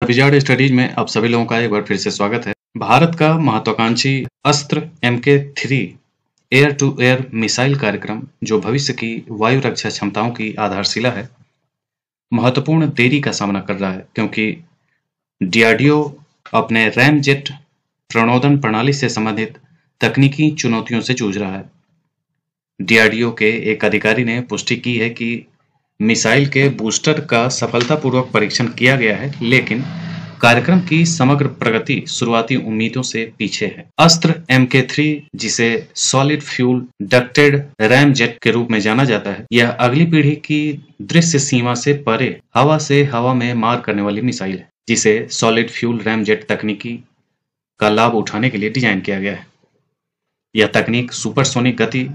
Wizard studies में आप सभी लोगों का एक बार फिर से स्वागत है। भारत का महत्वाकांक्षी अस्त्र MK3 air to air missile कार्यक्रम, जो भविष्य की वायु रक्षा क्षमताओं की आधारशिला है, महत्वपूर्ण देरी का सामना कर रहा है क्योंकि DRDO अपने रैमजेट प्रणोदन प्रणाली से संबंधित तकनीकी चुनौतियों से जूझ रहा है। DRDO के एक अधिकारी ने पुष्टि की है कि मिसाइल के बूस्टर का सफलतापूर्वक परीक्षण किया गया है, लेकिन कार्यक्रम की समग्र प्रगति शुरुआती उम्मीदों से पीछे है। अस्त्र MK3, जिसे सॉलिड फ्यूल डक्टेड रैमजेट के रूप में जाना जाता है, यह अगली पीढ़ी की दृश्य सीमा से परे हवा से हवा में मार करने वाली मिसाइल है, जिसे सॉलिड फ्यूल रैमजेट तकनीकी का लाभ उठाने के लिए डिजाइन किया गया है। यह तकनीक सुपरसोनिक गति,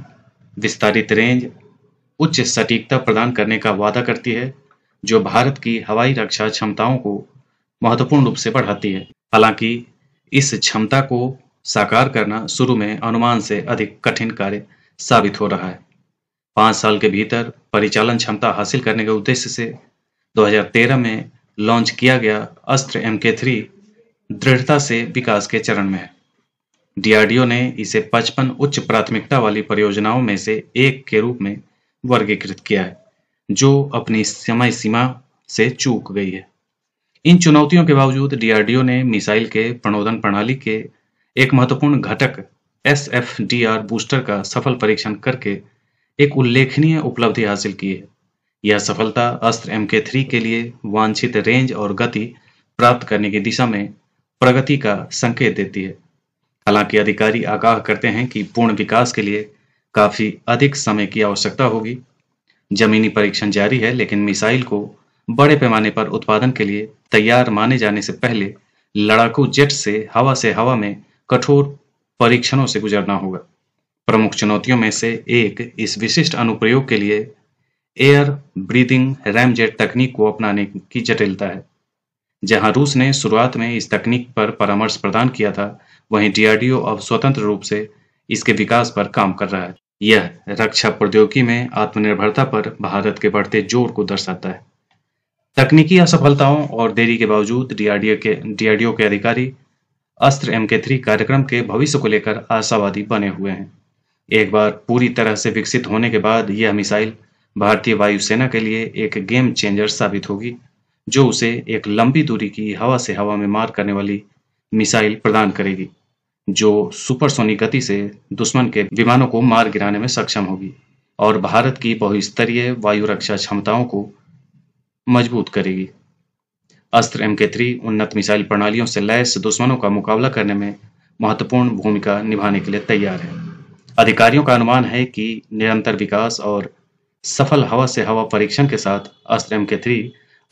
विस्तारित रेंज, उच्च सटीकता प्रदान करने का वादा करती है, जो भारत की हवाई रक्षा क्षमताओं को महत्वपूर्ण रूप से बढ़ाती है। हालांकि इस क्षमता को साकार करना शुरू में अनुमान से अधिक कठिन कार्य साबित हो रहा है। 5 साल के भीतर परिचालन क्षमता हासिल करने के उद्देश्य से 2013 में लॉन्च किया गया अस्त्र MK3 दृढ़ता से विकास के चरण में है। DRDO ने इसे 55 उच्च प्राथमिकता वाली परियोजनाओं में से एक के रूप में वर्गीकृत किया है, जो अपनी समय सीमा से चूक गई है। इन चुनौतियों के बावजूद DRDO ने मिसाइल के प्रणोदन प्रणाली के एक महत्वपूर्ण घटक SFDR बूस्टर का सफल परीक्षण करके एक उल्लेखनीय उपलब्धि हासिल की है। यह सफलता अस्त्र MK3 के लिए वांछित रेंज और गति प्राप्त करने की दिशा में प्रगति का संकेत देती है। हालांकि अधिकारी आगाह करते हैं कि पूर्ण विकास के लिए काफी अधिक समय की आवश्यकता होगी। जमीनी परीक्षण जारी है, लेकिन मिसाइल को बड़े पैमाने पर उत्पादन के लिए तैयार माने जाने से पहले लड़ाकू जेट से हवा में कठोर परीक्षणों से गुजरना होगा। प्रमुख चुनौतियों में से एक इस विशिष्ट अनुप्रयोग के लिए एयर ब्रीदिंग रैमजेट तकनीक को अपनाने की जटिलता है। जहां रूस ने शुरुआत में इस तकनीक पर परामर्श प्रदान किया था, वहीं DRDO अब स्वतंत्र रूप से इसके विकास पर काम कर रहा है। यह रक्षा प्रौद्योगिकी में आत्मनिर्भरता पर भारत के बढ़ते जोर को दर्शाता है। तकनीकी असफलताओं और देरी के बावजूद DRDO के अधिकारी अस्त्र MK3 कार्यक्रम के भविष्य को लेकर आशावादी बने हुए हैं। एक बार पूरी तरह से विकसित होने के बाद यह मिसाइल भारतीय वायुसेना के लिए एक गेम चेंजर साबित होगी, जो उसे एक लंबी दूरी की हवा से हवा में मार करने वाली मिसाइल प्रदान करेगी, जो सुपरसोनिक गति से दुश्मन के विमानों को मार गिराने में सक्षम होगी और भारत की बहुस्तरीय वायु रक्षा क्षमताओं को मजबूत करेगी। अस्त्र MK3 उन्नत मिसाइल प्रणालियों से लैस दुश्मनों का मुकाबला करने में महत्वपूर्ण भूमिका निभाने के लिए तैयार है। अधिकारियों का अनुमान है कि निरंतर विकास और सफल हवा से हवा परीक्षण के साथ अस्त्र MK3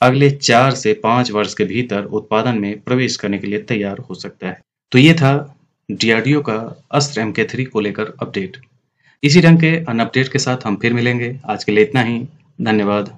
अगले 4 से 5 वर्ष के भीतर उत्पादन में प्रवेश करने के लिए तैयार हो सकता है। तो ये था DRDO का अस्त्र MK3 को लेकर अपडेट। इसी ढंग के अन्य अपडेट के साथ हम फिर मिलेंगे। आज के लिए इतना ही। धन्यवाद।